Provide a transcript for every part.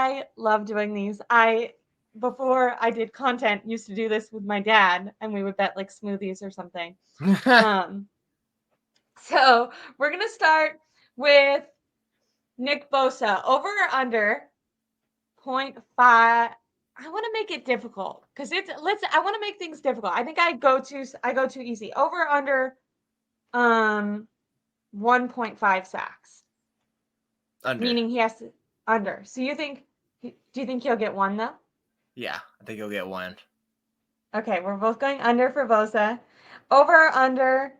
I love doing these. Before I did content, used to do this with my dad, and we would bet like smoothies or something. So we're gonna start with Nick Bosa, over or under 0.5. I want to make it difficult because I want to make things difficult. I think I go too easy. Over or under 1.5 sacks. Under. Meaning he has to under. So do you think he'll get one though? Yeah, I think he'll get one. Okay, we're both going under for Bosa. Over or under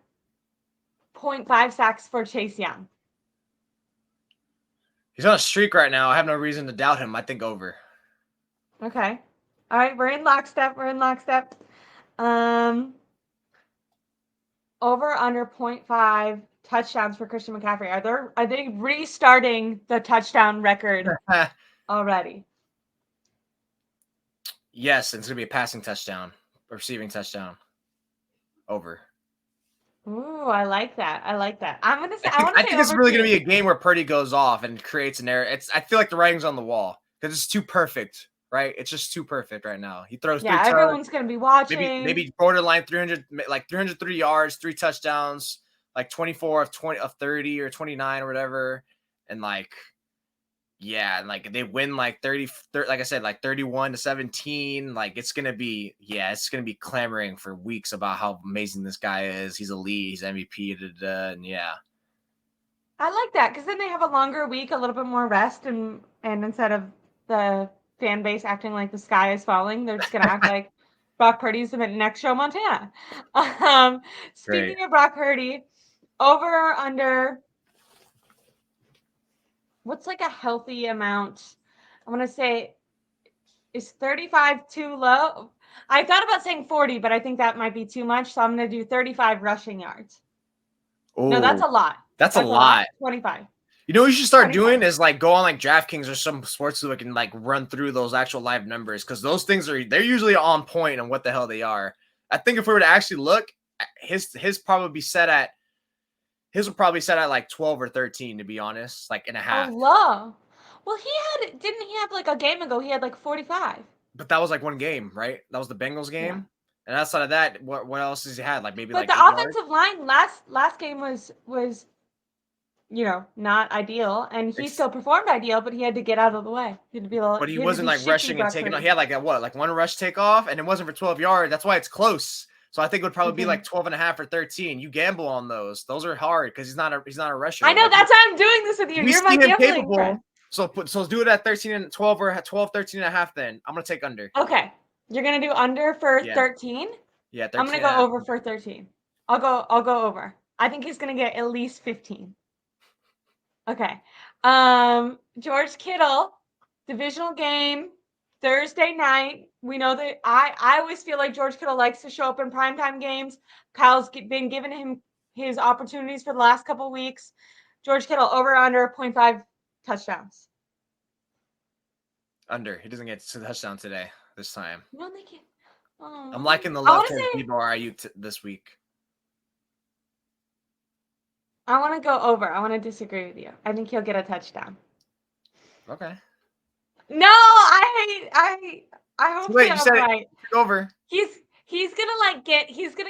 0.5 sacks for Chase Young. He's on a streak right now. I have no reason to doubt him. I think over. Okay. All right, we're in lockstep. Over under 0.5 touchdowns for Christian McCaffrey. Are they restarting the touchdown record already? Yes, it's gonna be a passing touchdown, a receiving touchdown. Over. Ooh, I like that. I'm gonna say. I think it's really gonna be a game where Purdy goes off and creates an error. I feel like the writing's on the wall because it's too perfect, right? It's just too perfect right now. He throws. Yeah, everyone's gonna be watching. Maybe borderline 303 yards, 3 touchdowns, like 24 of 30 or 29 or whatever, and like. Yeah, and like they win like 30, like I said, like 31-17. Like it's gonna be clamoring for weeks about how amazing this guy is. He's elite, he's MVP, and yeah. I like that because then they have a longer week, a little bit more rest, and instead of the fan base acting like the sky is falling, they're just gonna act like Brock Purdy's the next Joe Montana. Speaking of Brock Purdy, over or under. What's like a healthy amount? I want to say, is 35 too low? I thought about saying 40, but I think that might be too much. So I'm going to do 35 rushing yards. Oh, no, that's a lot. That's a lot. 25. You know what you should start doing is like go on like DraftKings or some sports book and like run through those actual live numbers because those things they're usually on point on what the hell they are. I think if we were to actually look, his will probably be set at like 12 or 13 to be honest, like in a half. Oh, low. Well, didn't he have like a game ago? He had like 45. But that was like one game, right? That was the Bengals game. Yeah. And outside of that, what else has he had? Like maybe but like the offensive line last game was not ideal, and he still performed ideal, but he had to get out of the way. He had to be but he wasn't like rushing and taking off. He had like like one rush takeoff, and it wasn't for 12 yards. That's why it's close. So I think it would probably be like 12.5 or 13. You gamble on those. Those are hard because he's not a rusher. I know, like, that's why I'm doing this with you. You're my gambling friend. So do it at 13 and 12 or 12, 13 and a half then. I'm going to take under. Okay. You're going to do under for 13? Yeah, 13. I'm going to go over for 13. I'll go over. I think he's going to get at least 15. Okay. George Kittle, divisional game, Thursday night. We know that I always feel like George Kittle likes to show up in primetime games. Kyle's been giving him his opportunities for the last couple of weeks. George Kittle, over or under 0.5 touchdowns. Under. He doesn't get a touchdown today, this time. No, they can't. Oh. I'm liking the love to Debo Ayuk this week. I want to go over. I want to disagree with you. I think he'll get a touchdown. Okay. No, I hope wait, you said right. Over. He's gonna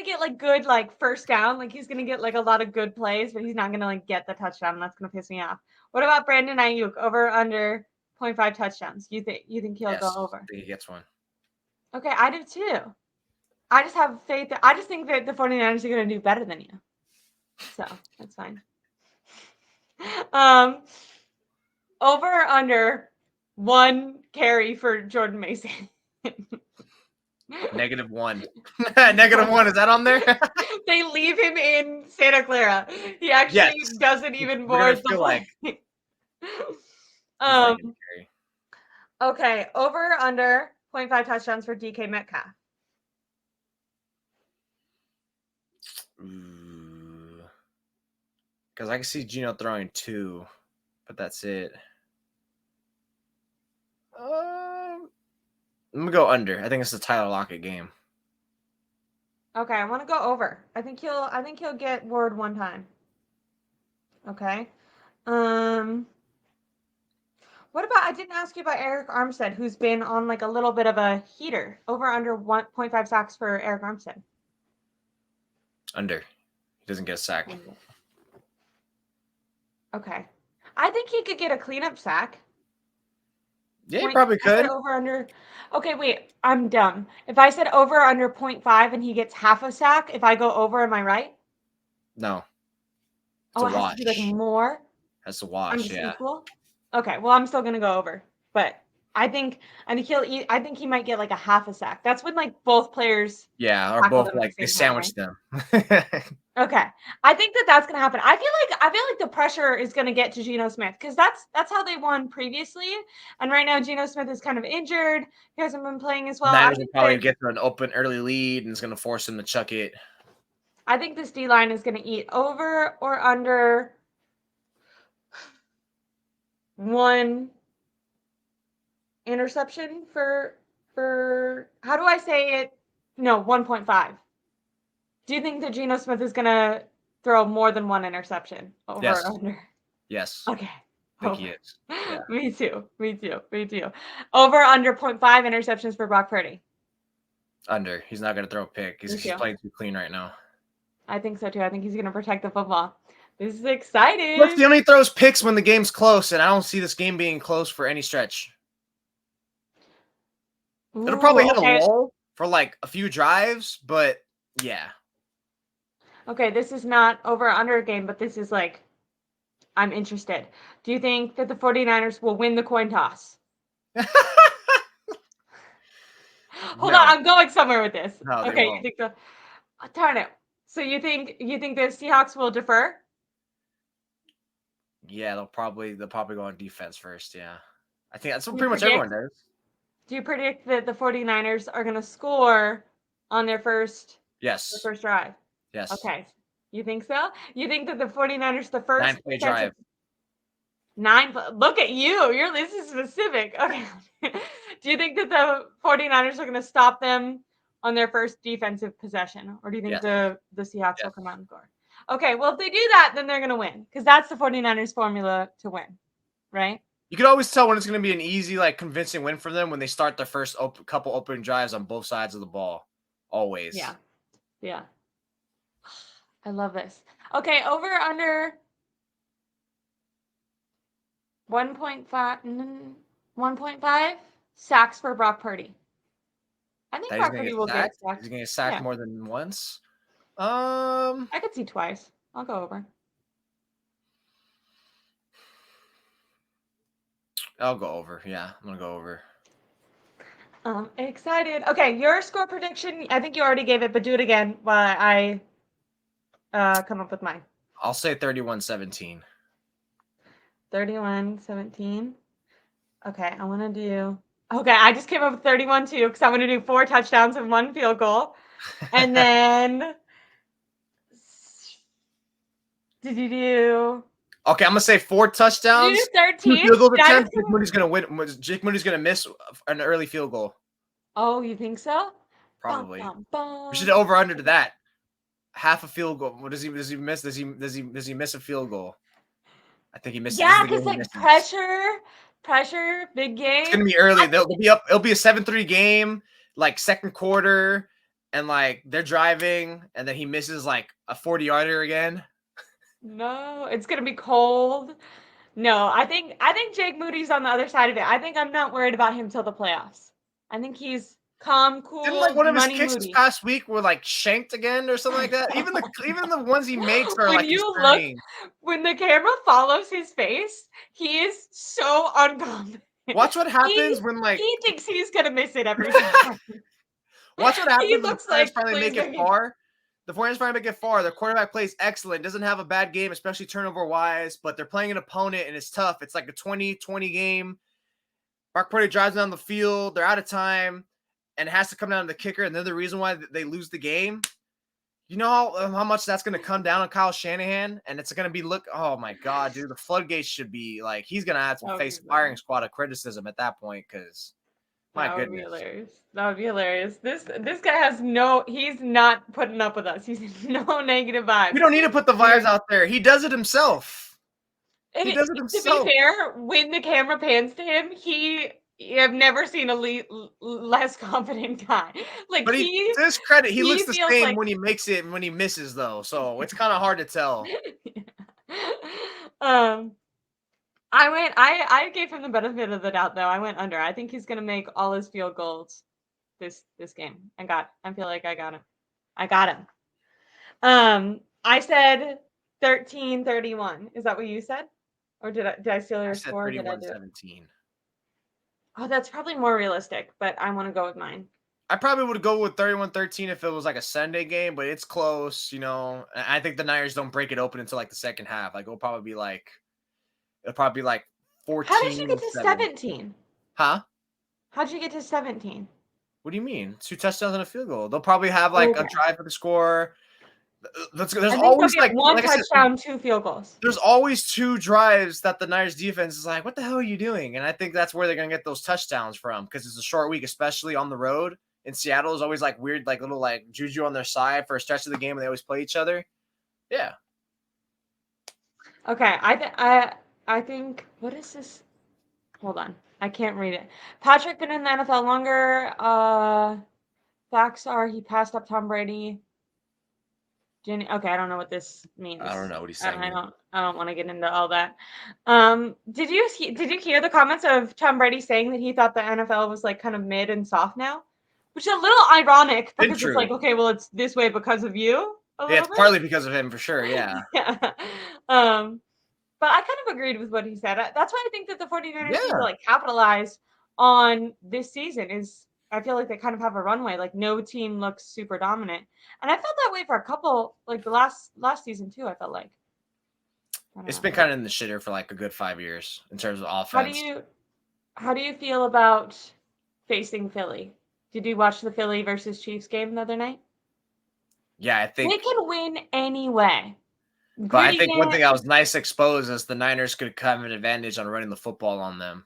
get like good like first down. Like he's gonna get like a lot of good plays, but he's not gonna like get the touchdown. That's gonna piss me off. What about Brandon Ayuk? Over or under 0.5 touchdowns? You think he'll go over? I think he gets one. Okay, I do too. I just have faith. I just think that the 49ers are gonna do better than you. So that's fine. Over or under 1 carry for Jordan Mason? -1. -1. Is that on there? They leave him in Santa Clara. He actually doesn't even board the plane. Okay. Over or under 0.5 touchdowns for DK Metcalf? Because I can see Gino throwing 2, but that's it. I'm gonna go under. I think it's the Tyler Lockett game. Okay, I want to go over. I think he'll get Ward 1 time. Okay. What What about, I didn't ask you about Eric Armstead, who's been on like a little bit of a heater. Over under 1.5 sacks for Eric Armstead. Under. He doesn't get a sack. Okay. I think he could get a cleanup sack. Yeah, he probably I said could. over under. Okay, wait. I'm dumb. If I said over under 0.5 and he gets half a sack, if I go over, am I right? No. Oh, It's it a has to be like wash. more. That's a I'm wash, just yeah. equal. Okay, well, I'm still gonna go over, but I think I think he might get like a half a sack. That's when like both players Yeah, or tackle both them at like the they same time, sandwich right? them. Okay, I think that's gonna happen. I feel like the pressure is gonna get to Geno Smith because that's how they won previously, and right now Geno Smith is kind of injured. He hasn't been playing as well. Niners will probably get to an open early lead and it's gonna force him to chuck it. I think this D line is gonna eat over or under 1 interception for how do I say it? No, 1.5. Do you think that Geno Smith is gonna throw more than 1 interception? Over Yes. or under? Yes. Okay. I think Over. he is. Yeah. Me too. Me too. Me too. Over under 0.5 interceptions for Brock Purdy. Under. He's not gonna throw a pick. Me He's too. playing too clean right now. I think so too. I think he's gonna protect the football. This is exciting. Look, he only throws picks when the game's close, and I don't see this game being close for any stretch. It'll probably hit a lull for like a few drives, but yeah. Okay, this is not over or under game, but this is like, I'm interested. Do you think that the 49ers will win the coin toss? Hold on, I'm going somewhere with this. No, they Okay, won't. you think the darn it. So you think the Seahawks will defer? Yeah, they'll probably go on defense first. Yeah, I think that's what pretty much everyone does. Do you predict that the 49ers are going to score on their first drive? Yes. Okay. You think so? You think that the 49ers, the first 9-play drive. 9, look at you. This is specific. Okay. Do you think that the 49ers are going to stop them on their first defensive possession? Or do you think the Seahawks will come out and score? Okay, well, if they do that, then they're going to win. Because that's the 49ers formula to win, right? You can always tell when it's going to be an easy, like, convincing win for them when they start their first couple opening drives on both sides of the ball. Always. Yeah. Yeah. I love this. Okay, over under 1.5 sacks for Brock Purdy. I think Brock Purdy will get sacked. He's going to get sacked more than once. I could see twice. I'll go over. I'll go over. Yeah, I'm going to go over. I'm excited. Okay, your score prediction, I think you already gave it, but do it again while I come up with mine. I'll say 31-17. 31-17. Okay, I want to do... Okay, I just came up with 31 too because I want to do 4 touchdowns and 1 field goal. And then... Did you do... Okay, I'm gonna say 4 touchdowns. Did you do 13? 2 field goal attempts. Jake Moody's gonna win. Jake Moody's gonna miss an early field goal. Oh, you think so? Probably. We should over under to that. Half a field goal. What does he miss? Does he miss a field goal? I think he misses. Yeah, because like pressure, big game. It's gonna be early. They'll be up. It'll be a 7-3 game, like second quarter, and like they're driving, and then he misses like a 40-yarder again. No, it's gonna be cold. No, I think Jake Moody's on the other side of it. I think I'm not worried about him till the playoffs. I think he's calm, cool. Didn't like one of his kicks this past week were like shanked again or something like that? Even the ones he makes are like when the camera follows his face, he is so unconfident. Watch what happens when like he thinks he's gonna miss it every time. Watch what happens when the Fortiners finally make it far. The Fortiners finally make it far. Their quarterback plays excellent. Doesn't have a bad game, especially turnover-wise, but they're playing an opponent, and it's tough. It's like a 20-20 game. Brock Purdy drives down the field. They're out of time, and it has to come down to the kicker, and they're the reason why they lose the game. You know how much that's going to come down on Kyle Shanahan? And it's going to be, oh, my God, dude. The floodgates should be, like, he's going to have to face a firing squad of criticism at that point because – my goodness. That would be hilarious. This guy has he's not putting up with us. He's no negative vibes. We don't need to put the vibes out there. He does it himself. He does it To himself. be fair, when the camera pans to him, I've never seen a less confident guy. Like But he, to his credit, he looks he the feels same like when he makes it and when he misses, though. So it's kind of hard to tell. um I gave him the benefit of the doubt though. I went under. I think he's gonna make all his field goals this game. I feel like I got him. I got him. I said 13-31. Is that what you said? Or did I steal I your said score? Did I do it? 31-17. Oh, that's probably more realistic, but I want to go with mine. I probably would go with 31-13 if it was like a Sunday game, but it's close, you know. I think the Niners don't break it open until like the second half. Like it'll probably be like 14-7. How did you get to 17? Huh? How'd you get to 17? What do you mean? 2 touchdowns and a field goal. They'll probably have like a Okay. drive for the score. There's I think they'll always get one like I said, touchdown, 2 field goals. there's always 2 drives that the Niners defense is like, what the hell are you doing? And I think that's where they're gonna get those touchdowns from because it's a short week, especially on the road. In Seattle is always like weird, like little like juju on their side for a stretch of the game, and they always play each other. Yeah. Okay, I think what is this? Hold on. I can't read it. Patrick been in the NFL longer. Facts are he passed up Tom Brady. Okay, I don't know what this means. I don't know what he's saying. I don't want to get into all that. Did you hear the comments of Tom Brady saying that he thought the NFL was like kind of mid and soft now, which is a little ironic because it's like, okay, well, it's this way because of you. Yeah, it's partly because of him for sure. Yeah. Yeah. But I kind of agreed with what he said. That's why I think that the 49ers need to like capitalize on this season. I feel like they kind of have a runway. Like no team looks super dominant, and I felt that way for a couple, like the last season too. I felt like it's been kind of in the shitter for like a good 5 years in terms of offense. How do you feel about facing Philly? Did you watch the Philly versus Chiefs game the other night? Yeah, I think they can win anyway. But I think one thing I was nice exposed is the Niners could have an advantage on running the football on them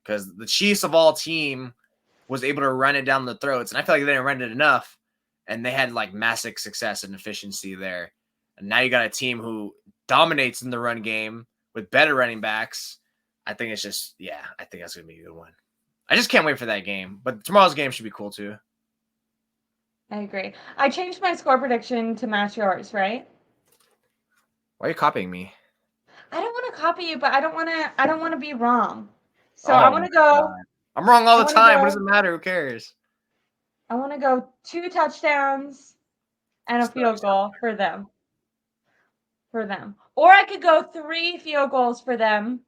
because the Chiefs of all team was able to run it down the throats, and I feel like they didn't run it enough, and they had like massive success and efficiency there. And now you got a team who dominates in the run game with better running backs. I think it's just, yeah, I think that's going to be a good one. I just can't wait for that game, but tomorrow's game should be cool too. I agree. I changed my score prediction to match yours, right? Why are you copying me? I don't want to copy you, but I don't want to be wrong. So I want to go. God. I'm wrong all the time. What does it matter? Who cares? I want to go 2 touchdowns and a field goal for them. Or I could go 3 field goals for them.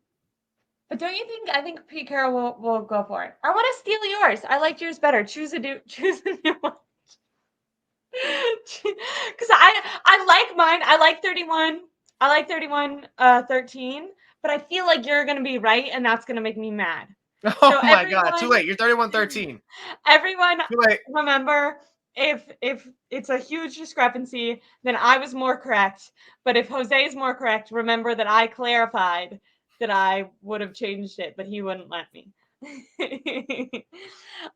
But don't you think? I think Pete Carroll will go for it. I want to steal yours. I liked yours better. Choose a new one. Because I like mine. I like 31. I like 31-13. But I feel like you're gonna be right, and that's gonna make me mad. Oh my God! Too late. You're 31-13. Everyone, too late. Remember, if it's a huge discrepancy, then I was more correct. But if Jose is more correct, remember that I clarified that I would have changed it, but he wouldn't let me.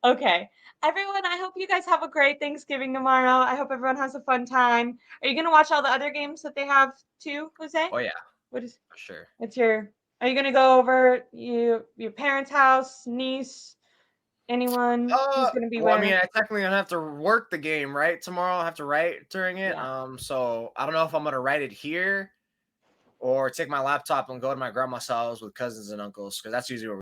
Okay. Everyone, I hope you guys have a great Thanksgiving tomorrow. I hope everyone has a fun time. Are you going to watch all the other games that they have too, Jose? Oh, yeah. For sure. Are you going to go over your parents' house, niece, anyone who's going to be well, I mean, I technically don't have to work the game, right? Tomorrow I have to write during it. Yeah. So I don't know if I'm going to write it here or take my laptop and go to my grandma's house with cousins and uncles because that's usually where